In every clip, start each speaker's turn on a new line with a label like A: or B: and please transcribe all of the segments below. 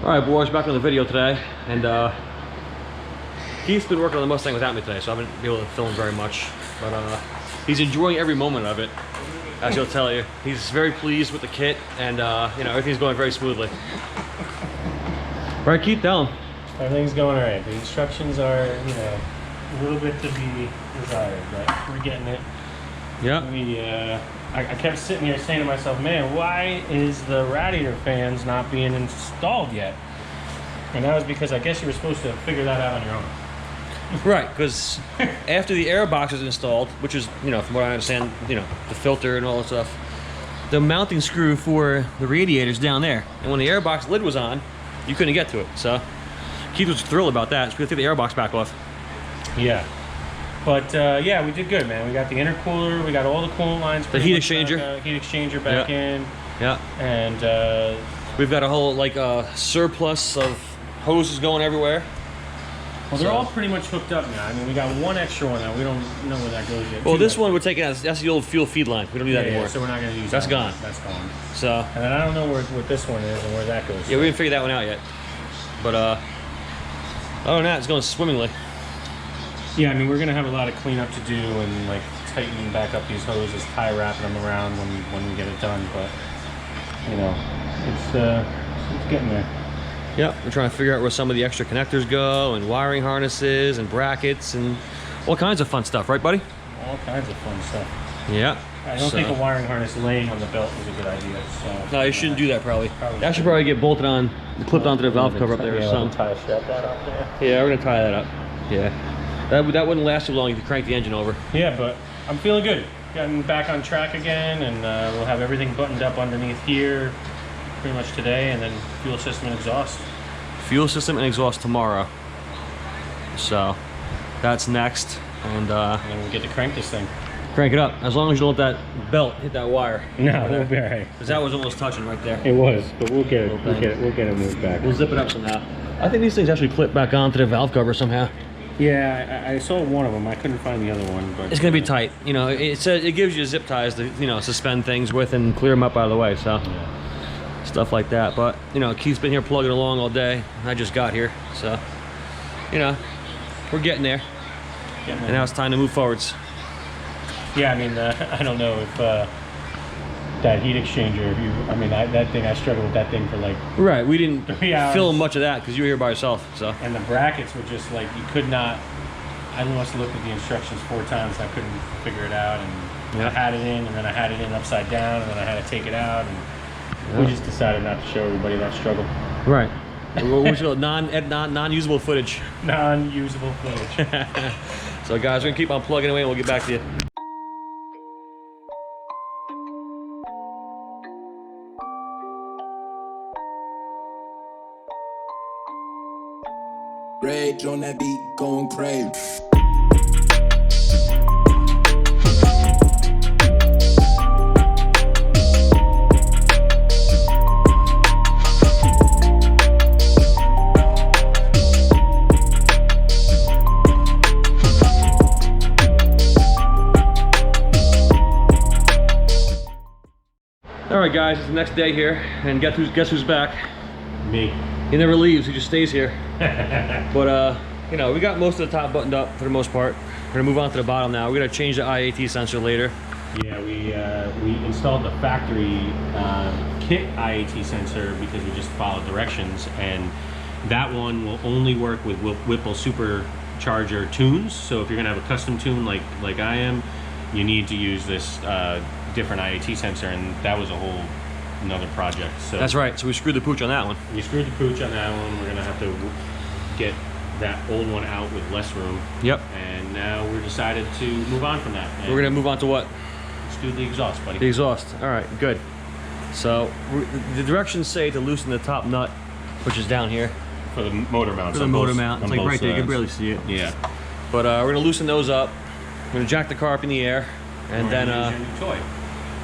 A: All right, boys, back on the video today, and Keith's been working on the Mustang without me today, so I haven't been able to film very much. But he's enjoying every moment of it, as he'll tell you. He's very pleased with the kit, and you know, everything's going very smoothly. Right, Keith, tell him.
B: Everything's going all right. The instructions are, you know, a little bit to be desired, but we're getting it.
A: Yeah.
B: I kept sitting here saying to myself, man, why is the radiator fans not being installed yet? And that was because I guess you were supposed to figure that out on your own.
A: Right, because after the air box is installed, which is, you know, from what I understand, you know, the filter and all that stuff, the mounting screw for the radiator's down there. And when the air box lid was on, you couldn't get to it. So Keith was thrilled about that. So we had to take the air box back off.
B: Yeah. But yeah, we did good, man. We got the intercooler, we got all the coolant lines.
A: The heat exchanger.
B: Heat exchanger back in.
A: Yeah.
B: And
A: we've got a whole like surplus of hoses going everywhere.
B: well, they're all pretty much hooked up now. I mean, we got one extra one now. We don't know where that goes yet.
A: Well, this one we're taking out. That's the old fuel feed line. We don't need that anymore.
B: So we're not going to use
A: that's
B: that.
A: Gone.
B: That's gone.
A: So.
B: And then I don't know what this one is and where that goes.
A: Yeah, we didn't figure that one out yet. But other than that, it's going swimmingly.
B: Yeah, I mean, we're gonna have a lot of cleanup to do and like tightening back up these hoses, tie wrapping them around when we get it done. But you know, it's getting there.
A: Yep, we're trying to figure out where some of the extra connectors go, and wiring harnesses, and brackets, and all kinds of fun stuff, right, buddy?
B: All kinds of fun stuff.
A: Yeah.
B: I don't think a wiring harness laying on the belt is a good idea. So
A: no, you shouldn't do that probably. That should probably get bolted on, clipped onto the valve cover up there or something.
B: Tie strap that up there.
A: Yeah, we're gonna tie that up. Yeah. That wouldn't last too long if you crank the engine over.
B: Yeah, but I'm feeling good. Getting back on track again, and we'll have everything buttoned up underneath here pretty much today, and then fuel system and exhaust.
A: Fuel system and exhaust tomorrow. So that's next, and
B: we'll get to crank this thing.
A: Crank it up, as long as you don't let that belt hit that wire.
B: No, we'll be all right.
A: Because that was almost touching right there.
B: It was, but we'll get it. We'll get it moved back.
A: We'll zip it up somehow. I think these things actually clip back onto the valve cover somehow.
B: Yeah, I saw one of them. I couldn't find the other one, but
A: it's gonna be tight. You know, it says it gives you zip ties to, you know, suspend things with and clear them up out of the way. So stuff like that. But you know, Keith's been here plugging along all day. I just got here, so you know, we're getting there. And now it's time to move forwards. Yeah,
B: I mean, I don't know if that heat exchanger. I mean, that thing. I struggled with that thing for like.
A: Right, we didn't
B: 3 hours.
A: film much of that because you were here by yourself. So.
B: And the brackets were just like you could not. I must have looked at the instructions 4 times. I couldn't figure it out, and I had it in, and then I had it in upside down, and then I had to take it out, and we just decided not to show everybody that struggle.
A: Right. What's it called? Non-usable footage.
B: Non-usable footage.
A: So guys, we're gonna keep on plugging away, and we'll get back to you.
C: Rage on that beat, going crazy.
A: All right, guys, it's the next day here, and guess who's back?
B: Me.
A: He never leaves. He just stays here. But you know, we got most of the top buttoned up for the most part. We're gonna move on to the bottom now. We're gonna change the IAT sensor later.
B: Yeah, we installed the factory kit IAT sensor because we just followed directions, and that one will only work with Whipple Supercharger tunes. So if you're gonna have a custom tune like I am, you need to use this different IAT sensor, and that was a whole another project. So
A: that's right. So we screwed the pooch on that one.
B: We screwed the pooch on that one. We're gonna have to get that old one out with less room.
A: Yep.
B: And now we're decided to move on from that.
A: We're gonna move on to what?
B: Let's do the exhaust, buddy.
A: The exhaust. All right, good. So the directions say to loosen the top nut, which is down here.
B: For the motor mount.
A: For the motor mount. It's like right there. You can barely see it.
B: Yeah.
A: But we're gonna loosen those up. We're gonna jack the car up in the air, and then
B: toy.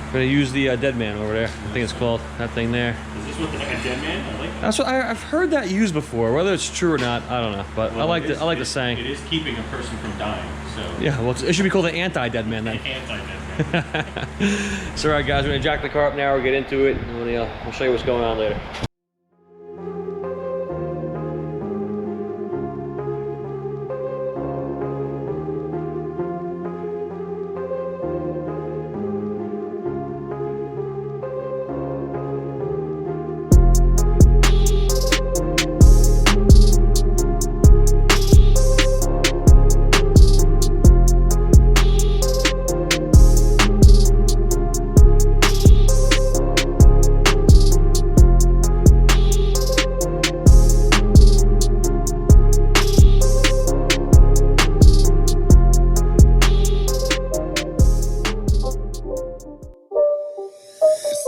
A: we're gonna use the dead man over there. I think it's called that thing there.
B: Is this what the dead man? I like that.
A: That's what I've heard that used before. Whether it's true or not, I don't know. But well, I like the saying.
B: It is keeping a person from dying. So
A: yeah, well, it should be called the anti-dead man then.
B: Anti-dead man.
A: So all right, guys, we're gonna jack the car up now. We'll get into it, and we'll show you what's going on later.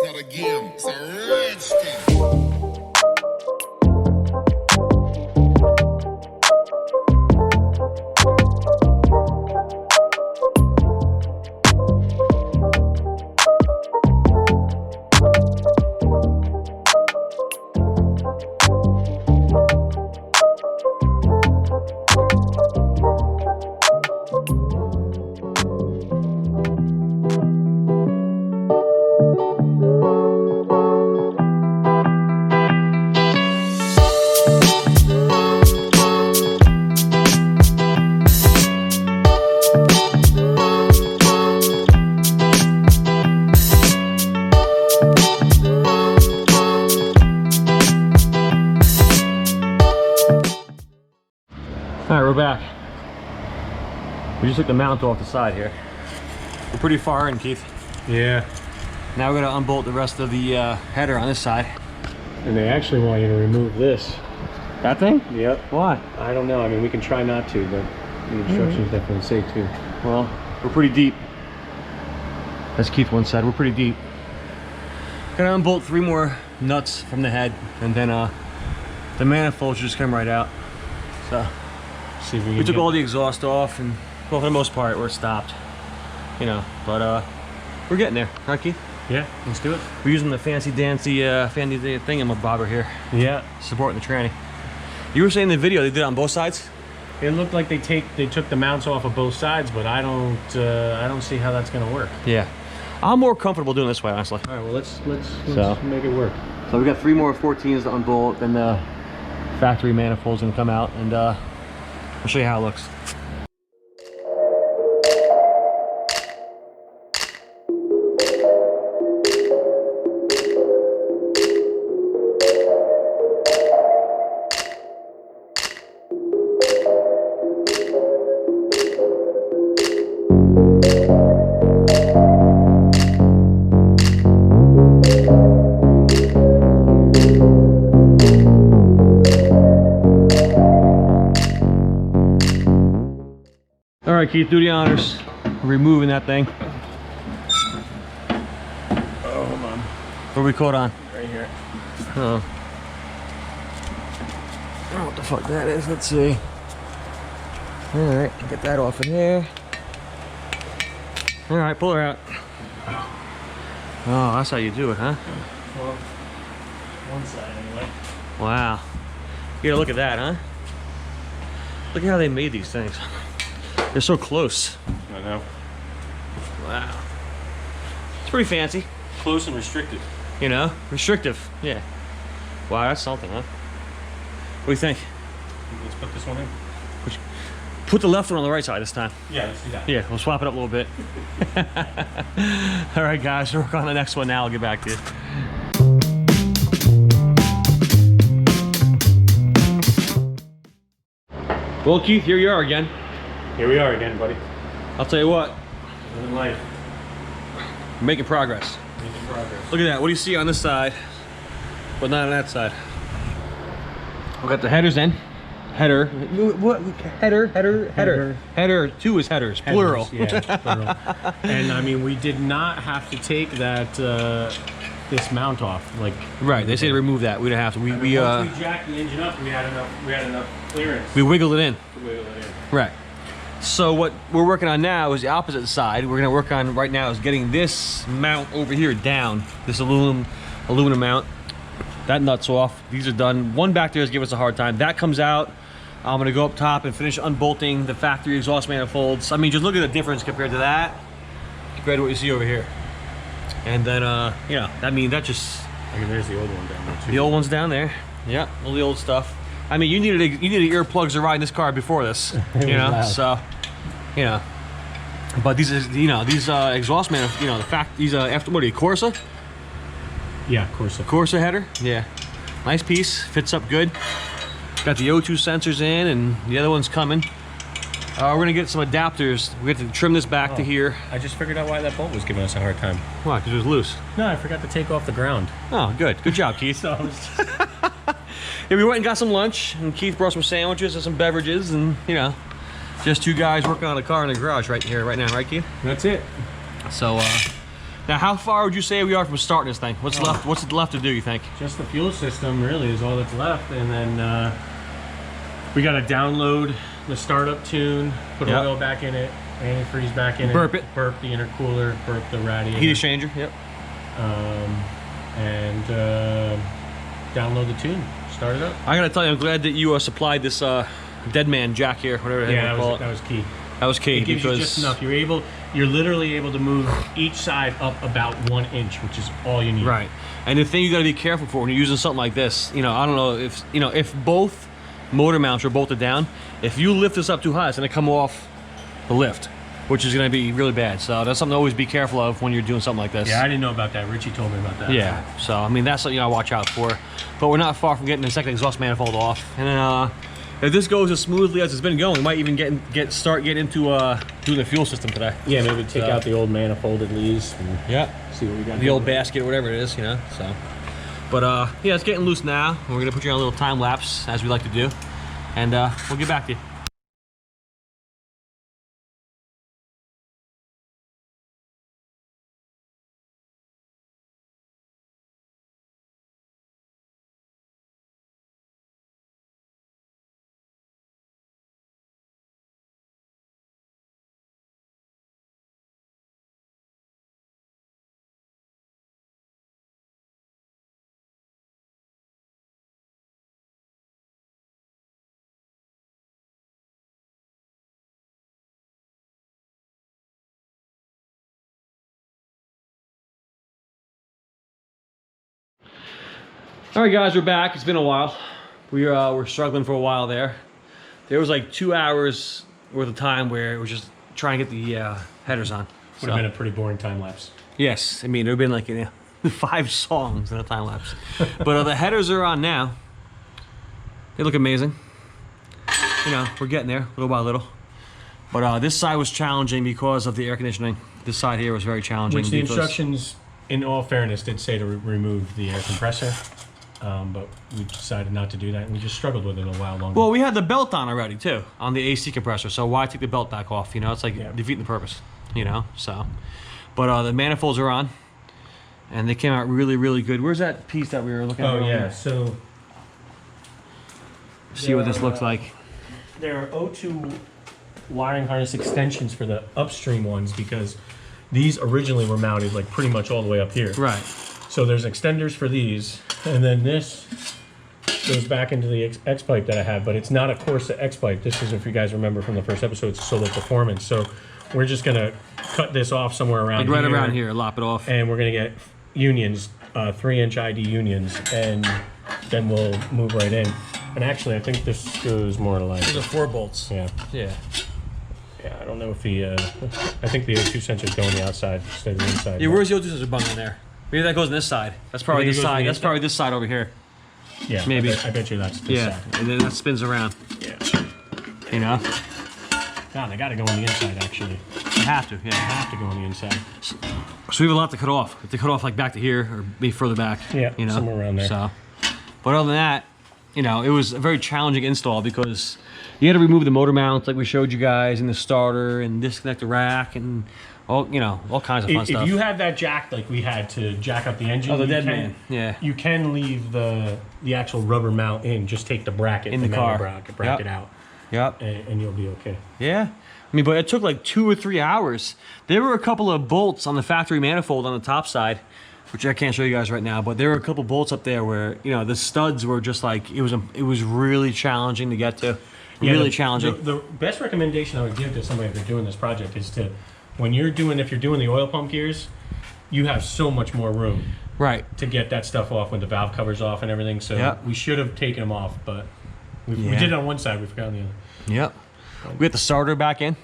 D: not a game, it's a rich thing.
A: All right, we're back. We just took the mount off the side here. We're pretty far in, Keith.
B: Yeah.
A: Now we're gonna unbolt the rest of the header on this side.
B: And they actually want you to remove this.
A: That thing?
B: Yep.
A: Why?
B: I don't know. I mean, we can try not to, but the instructions definitely say to.
A: Well, we're pretty deep. As Keith once said, we're pretty deep. Gonna unbolt 3 more nuts from the head, and then the manifold should just come right out. So
B: See if
A: we took all the exhaust off, and well, for the most part, we're stopped. You know, but we're getting there, right, Keith?
B: Yeah, let's do it.
A: We're using the fancy dancy thingamabobber here,
B: Yeah.
A: supporting the tranny. You were saying in the video they did it on both sides?
B: It looked like they took the mounts off of both sides, but I don't see how that's gonna work.
A: Yeah, I'm more comfortable doing it this way, honestly.
B: All right, well let's
A: So-
B: make it work.
A: So we got 3 more 14s to unbolt, then the factory manifold's gonna come out, and I'll show you how it looks. All right, Keith, do the honors. Removing that thing.
B: Oh, hold on.
A: What are we caught on?
B: Right here.
A: Oh. I don't know what the fuck that is. Let's see. All right, get that off of there. All right, pull her out. Oh, that's how you do it, huh?
B: Well, one side anyway.
A: Wow. You gotta look at that, huh? Look at how they made these things. They're so close.
B: I know.
A: Wow. It's pretty fancy.
B: Close and restricted.
A: You know? Restrictive. Yeah. Wow, that's something, huh? What do you think?
B: Let's put this one in.
A: Put the left one on the right side this time.
B: Yeah, let's do that.
A: Yeah, we'll swap it up a little bit. All right, guys, we'll work on the next one now. I'll get back to you. Well, Keith, here you are again.
B: Here we are again, buddy.
A: I'll tell you what,
B: Living life.
A: we're making progress.
B: Making progress.
A: Look at that. What do you see on this side, but not on that side? We got the headers in. Header. What? Header. Header. 2 is headers. Plural.
B: Yeah, plural. And I mean, we did not have to take that this mount off. Like
A: Right. They say to remove that. We don't have to.
B: once we jacked the engine up, we had enough clearance
A: We wiggled it in.
B: to wiggle it in.
A: Right. So what we're working on now is the opposite side. We're gonna work on right now is getting this mount over here down. This aluminum mount. That nut's off. These are done. One back there is giving us a hard time. That comes out. I'm gonna go up top and finish unbolting the factory exhaust manifolds. I mean, just look at the difference compared to that, compared to what you see over here. And then, you know, I mean, that just
B: I mean, there's the old one down there too.
A: the old one's down there. Yeah, all the old stuff. I mean, you needed earplugs to ride in this car before this, you know.
B: loud.
A: So, you know. But these is, you know, these exhaust manifolds, you know, these after what are you, Corsa?
B: Yeah, Corsa.
A: Corsa header. Yeah, nice piece. Fits up good. Got the O2 sensors in, and the other one's coming. We're gonna get some adapters. We have to trim this back to here.
B: I just figured out why that bolt was giving us a hard time.
A: Why? Because it was loose.
B: No, I forgot to take off the ground.
A: Oh, good. Good job, Keith.
B: So I was just...
A: Yeah, we went and got some lunch, and Keith brought some sandwiches and some beverages, and you know, just 2 guys working on a car in the garage right now, right, Keith?
B: That's it.
A: So Now, how far would you say we are from starting this thing? What's left? What's left to do, you think?
B: Just the fuel system really is all that's left, and then we got to download the startup tune, put oil back in it, antifreeze back in
A: burp
B: it, burp the intercooler, burp the radiator,
A: heat exchanger. Yep.
B: And download the tune, start it up.
A: I gotta tell you, I'm glad that you supplied this dead man jack here, whatever the hell you call it.
B: That was key.
A: That was key.
B: It gives you just enough. You're literally able to move each side up about 1 inch, which is all you need.
A: Right. And the thing you got to be careful for when you're using something like this, you know, I don't know if, you know, if both motor mounts are bolted down, if you lift this up too high, it's going to come off the lift, which is going to be really bad. So that's something to always be careful of when you're doing something like this.
B: Yeah, I didn't know about that. Richie told me about that.
A: Yeah. So, I mean, that's something you got to watch out for. But we're not far from getting the second exhaust manifold off. And then, if this goes as smoothly as it's been going, we might even start getting into doing the fuel system today.
B: Yeah, maybe take out the old manifold at least. And see what we got.
A: The old basket, whatever it is, you know. So, but yeah, it's getting loose now. We're gonna put you on a little time lapse as we like to do, and we'll get back to you. All right, guys, we're back. It's been a while. We're struggling for a while there. There was like 2 hours worth of time where it was just trying to get the headers on.
B: Would have been a pretty boring time lapse.
A: Yes, I mean, there would have been like, you know, 5 songs in a time lapse. But the headers are on now. They look amazing. You know, we're getting there little by little. But this side was challenging because of the air conditioning. This side here was very challenging.
B: Which the instructions, in all fairness, did say to remove the air compressor. But we decided not to do that, and we just struggled with it a while longer.
A: Well, we had the belt on already, too, on the AC compressor, so why take the belt back off? You know, it's like defeating the purpose, you know, so. But the manifolds are on, and they came out really, really good. Where's that piece that we were looking at?
B: Oh, yeah, so.
A: See what this looks like.
B: There are O2 wiring harness extensions for the upstream ones, because these originally were mounted like pretty much all the way up here.
A: Right.
B: So there's extenders for these, and then this goes back into the X pipe that I have, but it's not a Corsa X pipe. This is, if you guys remember from the first episode, it's Solo Performance. So we're just gonna cut this off somewhere around
A: like right around here, lop it off.
B: and we're gonna get unions, 3-inch ID unions, and then we'll move right in. And actually, I think this goes more to like.
A: These are 4 bolts.
B: Yeah.
A: Yeah.
B: Yeah, I don't know if the. I think the O2 sensors go on the outside instead of the inside.
A: Yeah, where's the O2 sensor bung in there? Maybe that goes on this side. That's probably this side. That's probably this side over here.
B: Yeah,
A: maybe.
B: I bet you that's this side.
A: And then that spins around.
B: Yeah.
A: You know?
B: No, they got to go on the inside, actually.
A: You have to, yeah.
B: They have to go on the inside.
A: So we have a lot to cut off. If they cut off like back to here or maybe further back.
B: Yeah,
A: you know?
B: somewhere around there.
A: So, but other than that, you know, it was a very challenging install because you had to remove the motor mounts like we showed you guys, and the starter, and disconnect the rack, and all, you know, all kinds of fun stuff.
B: If you had that jack like we had to jack up the engine,
A: the dead man, yeah,
B: you can leave the actual rubber mount in. Just take the bracket,
A: in the car,
B: bracket out.
A: Yep.
B: And you'll be okay.
A: Yeah. I mean, but it took like 2 or 3 hours. There were a couple of bolts on the factory manifold on the top side, which I can't show you guys right now, but there were a couple bolts up there where, you know, the studs were just like, it was really challenging to get to.
B: Yeah,
A: really challenging.
B: The best recommendation I would give to somebody if they're doing this project is to, if you're doing the oil pump gears, you have so much more room.
A: Right.
B: To get that stuff off with the valve covers off and everything. So we should have taken them off, but we did it on one side, we forgot on the other.
A: Yep. We got the starter back in.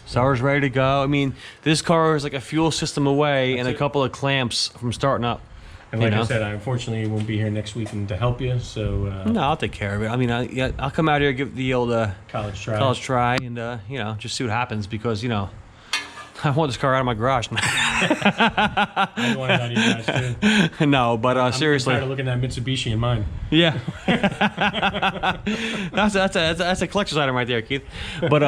A: Starter's ready to go. I mean, this car is like a fuel system away and a couple of clamps from starting up.
B: And like I said, I unfortunately won't be here next week to help you. So
A: no, I'll take care of it. I mean, I'll come out here, give the old
B: college try,
A: and you know, just see what happens, because you know, I want this car out of my garage.
B: I want it out of you guys too.
A: No, but seriously.
B: I'm tired of looking at that Mitsubishi in mine.
A: Yeah. that's a collector's item right there, Keith. But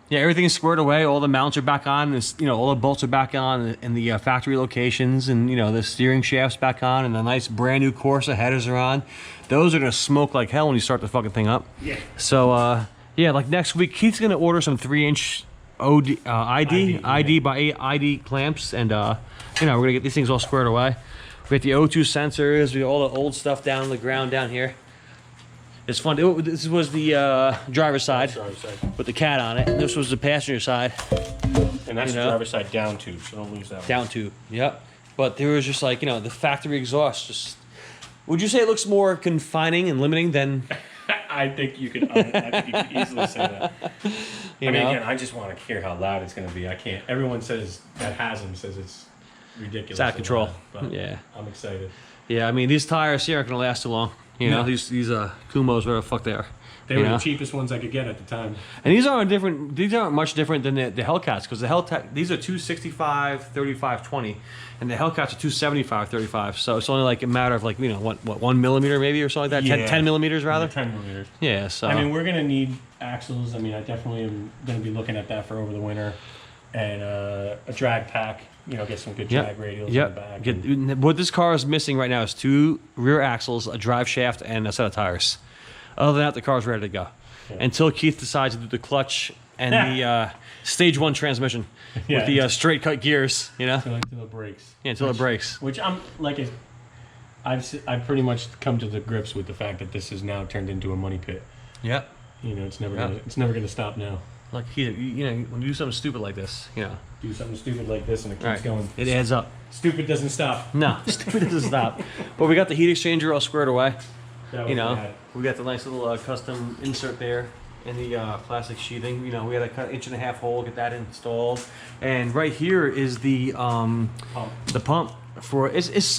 A: yeah, everything's squared away. All the mounts are back on. This, you know, all the bolts are back on in the factory locations, and you know the steering shaft's back on, and the nice brand new Corsa headers are on. Those are gonna smoke like hell when you start the fucking thing up.
B: Yeah.
A: So yeah, like next week, Keith's gonna order some 3-inch ID by ID clamps, and you know, we're gonna get these things all squared away. We got the O2 sensors, we got all the old stuff down on the ground down here. It's fun. This was the driver's side with the cat on it, and this was the passenger side.
B: And that's the driver's side down tube, so don't lose that one.
A: Down tube, yep. But there was just like, you know, the factory exhaust. Just, would you say it looks more confining and limiting than?
B: I think you could. I think you could easily say that.
A: You
B: I mean,
A: know?
B: again, I just want to hear how loud it's going to be. I can't. Everyone says that has them says it's ridiculous.
A: It's out of control.
B: Loud, but
A: Yeah.
B: I'm excited.
A: Yeah, I mean, these tires here aren't gonna last too long. You know, these Kumos, whatever the fuck they are.
B: They were the cheapest ones I could get at the time.
A: And these aren't different. These aren't much different than the Hellcats, because the Hellcat, these are 265, 35, 20, and the Hellcats are 275, 35. So it's only like a matter of like, you know, what 1 millimeter maybe or something like that.
B: Yeah.
A: 10 millimeters rather.
B: 10 millimeters.
A: Yeah. So
B: I mean, we're gonna need axles. I mean, I definitely am gonna be looking at that for over the winter, and a drag pack. You know, get some good drag radials in the back.
A: What this car is missing right now is 2 rear axles, a drive shaft, and a set of tires. Other than that, the car's ready to go. Yeah. Until Keith decides to do the clutch and the stage 1 transmission with the straight cut gears. You know,
B: until it breaks.
A: Yeah, until it breaks.
B: Which I'm like, I've pretty much come to the grips with the fact that this has now turned into a money pit.
A: Yeah.
B: You know, it's never gonna stop now.
A: Like Keith, you know, when you do something stupid like this, you know.
B: Do something stupid like this and it keeps going.
A: It adds up.
B: Stupid doesn't stop.
A: No, stupid doesn't stop. But we got the heat exchanger all squared away. You know,
B: bad.
A: we got the nice little custom insert there in the plastic sheathing. You know, we had a cut 1.5-inch hole, get that installed. And right here is the pump for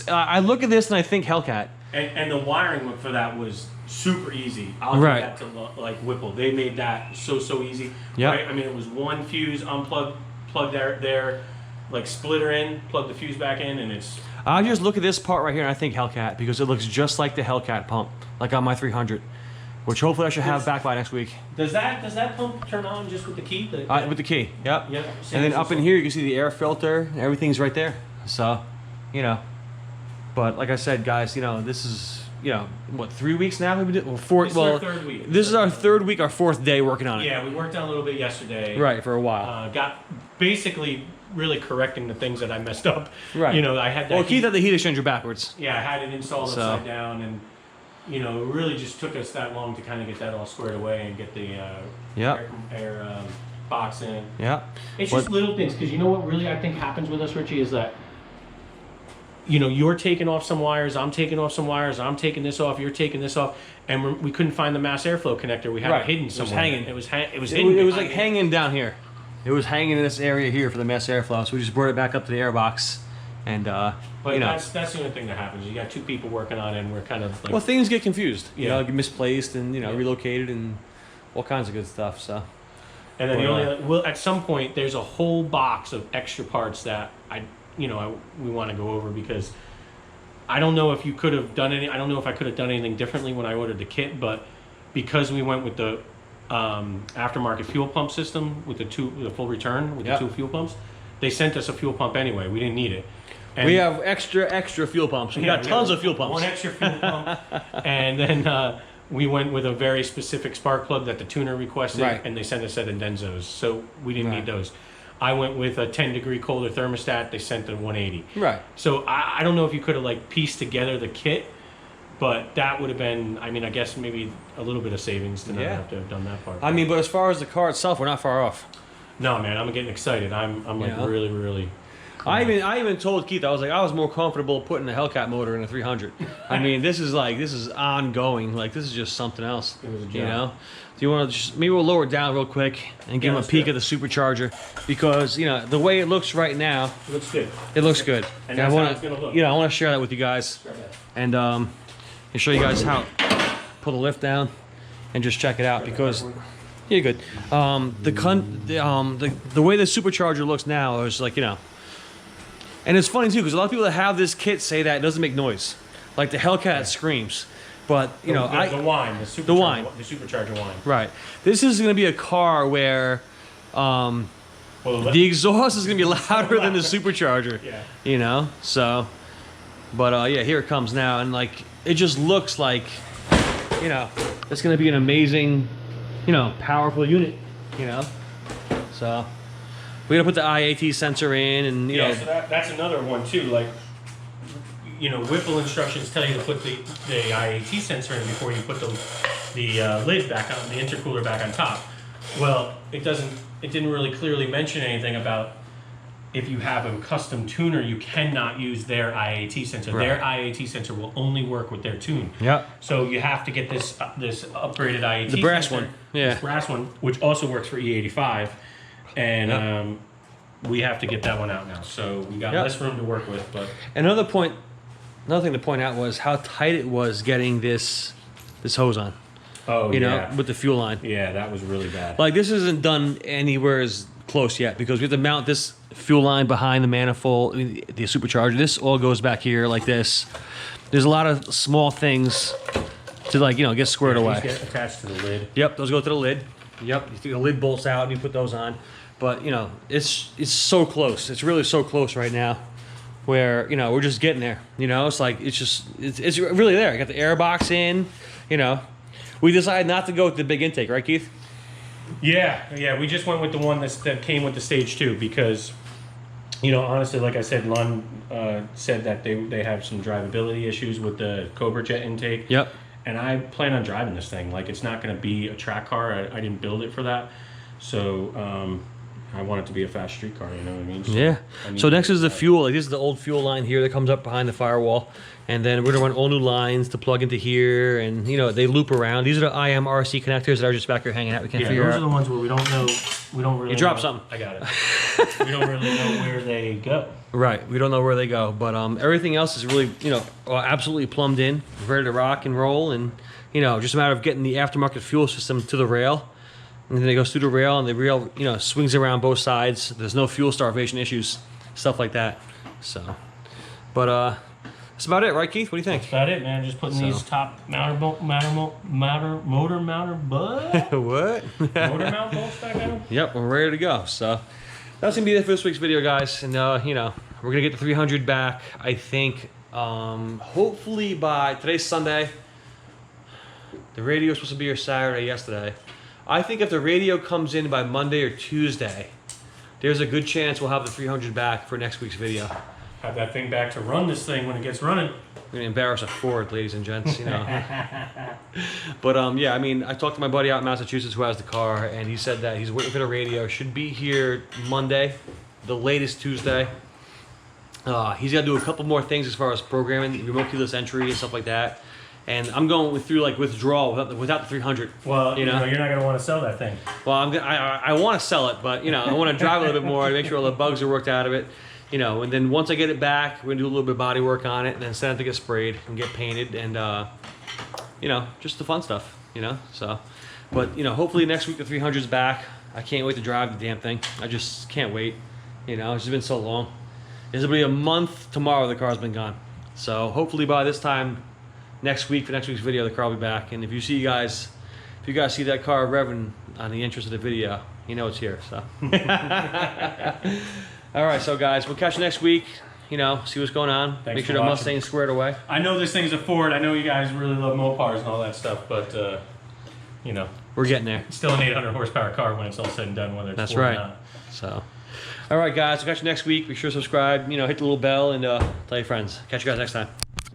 A: I look at this and I think Hellcat.
B: And the wiring for that was super easy. I'll give that to like Whipple. They made that so easy.
A: Yeah.
B: Right? I mean, it was one fuse, unplug, plug there, like splitter in, plug the fuse back in, and it's.
A: I just look at this part right here and I think Hellcat, because it looks just like the Hellcat pump, like on my 300, which hopefully I should have back by next week.
B: Does that pump turn on just with the key?
A: With the key, yep.
B: Yep.
A: And then up in here you can see the air filter. Everything's right there. So, you know. But like I said, guys, you know, this is, you know, what, 3 weeks now? Maybe our third week. This is our third week, our 4th day working on it.
B: Yeah, we worked on a little bit yesterday.
A: Right, for a while.
B: Got basically really correcting the things that I messed up.
A: Right.
B: You know, I had that.
A: Well, Keith had the heat exchanger backwards.
B: Yeah, I had it installed upside down, and you know, it really just took us that long to kind of get that all squared away and get the air box in.
A: Yeah.
B: It's just little things, because you know what really I think happens with us, Richie, is that, you know, you're taking off some wires, I'm taking off some wires, I'm taking this off, you're taking this off, and we couldn't find the mass airflow connector. We had it hidden somewhere.
A: It was hanging.
B: It was hidden.
A: It was like hanging down here. It was hanging in this area here for the mass airflow, so we just brought it back up to the air box, and
B: but
A: you know,
B: that's the only thing that happens. You got 2 people working on it, and we're kind of like,
A: well, things get confused. You
B: Yeah.
A: know, get misplaced and you know relocated and all kinds of good stuff. So.
B: And then at some point there's a whole box of extra parts that we want to go over, because I don't know if you could have done any. I don't know if I could have done anything differently when I ordered the kit, but because we went with the aftermarket fuel pump system with the full return with the 2 fuel pumps, they sent us a fuel pump anyway. We didn't need it. And
A: we have extra fuel pumps. We got tons of fuel pumps.
B: 1 extra fuel pump, and then we went with a very specific spark plug that the tuner requested, and they sent us set Indenzos, so we didn't need those. I went with a 10-degree colder thermostat. They sent the 180.
A: Right.
B: So I don't know if you could have like pieced together the kit, but that would have been, I mean, I guess maybe a little bit of savings to not have to have done that part.
A: I mean, but as far as the car itself, we're not far off.
B: No, man, I'm getting excited. I'm like really.
A: I even told Keith, I was like, I was more comfortable putting a Hellcat motor in a 300. I mean, this is ongoing. Like, this is just something else.
B: It was a job.
A: You know? Do you want to just, maybe we'll lower it down real quick and give him a peek at the supercharger, because, you know, the way it looks right now,
B: It looks good.
A: it looks good.
B: And
A: I
B: that's
A: want
B: how it's gonna look.
A: You know, I want to share that with you guys, and show you guys how pull the lift down and just check it out, because Yeah, good. The way the Supercharger looks now is like, you know, and it's funny too because a lot of people that have this kit say that it doesn't make noise, like the Hellcat screams. But you know,
B: the Supercharger whine.
A: Right. This is going to be a car where the exhaust is going to be louder than the Supercharger.
B: Yeah.
A: You know. So, but yeah, here it comes now, and like it just looks like, you know, it's going to be an amazing, you know, powerful unit. You know. So we're gonna put the IAT sensor in, and you know.
B: So that's another one too. Like, you know, Whipple instructions tell you to put the IAT sensor in before you put the lid back on, the intercooler back on top. Well, it didn't really clearly mention anything about if you have a custom tuner, you cannot use their IAT sensor.
A: Right.
B: Their IAT sensor will only work with their tune.
A: Yep.
B: So you have to get this upgraded IAT
A: the brass
B: sensor,
A: one. Yeah.
B: this brass one, which also works for E85, and we have to get that one out now. So we got less room to work with. But
A: another thing to point out was how tight it was getting this hose on.
B: Oh,
A: you know, with the fuel line.
B: Yeah, that was really bad.
A: Like this isn't done anywhere as close yet because we have to mount this fuel line behind the manifold, the Supercharger. This all goes back here like this. There's a lot of small things to like, you know, get squared away.
B: These get attached to the lid.
A: Yep, those go to the lid. Yep, you take the lid bolts out and you put those on. But you know, it's so close. It's really so close right now. Where, you know, we're just getting there. You know, it's like it's really there. I got the air box in. You know, we decided not to go with the big intake, right, Keith?
B: Yeah. We just went with the one that came with the stage 2 because, you know, honestly, like I said, Lund said that they have some drivability issues with the Cobra Jet intake.
A: Yep.
B: And I plan on driving this thing. Like, it's not going to be a track car. I didn't build it for that. So I want it to be a fast street car, you know what I mean? So
A: yeah. So next is the fuel. Like, this is the old fuel line here that comes up behind the firewall. And then we're going to run all new lines to plug into here. And, you know, they loop around. These are the IMRC connectors that are just back here hanging out. We can't figure out.
B: Those are the ones where we don't know. We don't really.
A: You drop
B: know.
A: something.
B: I got it. We don't really know where they go.
A: Right. We don't know where they go. But everything else is really, you know, absolutely plumbed in, ready to rock and roll. And, you know, just a matter of getting the aftermarket fuel system to the rail. And then it goes through the rail, and the rail, you know, swings around both sides. There's no fuel starvation issues, stuff like that. So, but that's about it, right, Keith? What do you think?
B: That's about it, man. Just putting these top motor mount bolts back on.
A: Yep, we're ready to go. So that's gonna be it for this week's video, guys. And you know, we're gonna get the 300 back. I think hopefully by today's Sunday. The radio was supposed to be here Saturday, yesterday. I think if the radio comes in by Monday or Tuesday, there's a good chance we'll have the 300 back for next week's video.
B: Have that thing back to run this thing when it gets running.
A: We're gonna embarrass a Ford, ladies and gents, you know. But yeah, I mean, I talked to my buddy out in Massachusetts who has the car, and he said that he's waiting for the radio. Should be here Monday, the latest Tuesday. He's got to do a couple more things as far as programming, remote keyless entry and stuff like that. And I'm going through like withdrawal without the 300.
B: Well, you know, you're not going to want to sell that thing.
A: Well, I want to sell it, but you know, I want to drive a little bit more to make sure all the bugs are worked out of it. You know, and then once I get it back, we're gonna do a little bit of body work on it, and then send it to get sprayed and get painted, and you know, just the fun stuff. You know, so, but you know, hopefully next week the 300's back. I can't wait to drive the damn thing. I just can't wait. You know, it's just been so long. It'll be a month tomorrow. The car's been gone. So hopefully by this time next week for next week's video, the car will be back. And if you guys see that car revving on the entrance of the video, you know it's here. So. All right, so guys, we'll catch you next week. You know, see what's going on.
B: Thanks
A: Make sure
B: for
A: the
B: watching.
A: Mustang's squared away.
B: I know this thing's a Ford. I know you guys really love Mopars and all that stuff, but you know,
A: we're getting there.
B: It's still an 800 horsepower car when it's all said and done, whether it's
A: That's
B: Ford
A: right.
B: or not.
A: So, all right, guys, we'll catch you next week. Be sure to subscribe. You know, hit the little bell and tell your friends. Catch you guys next time.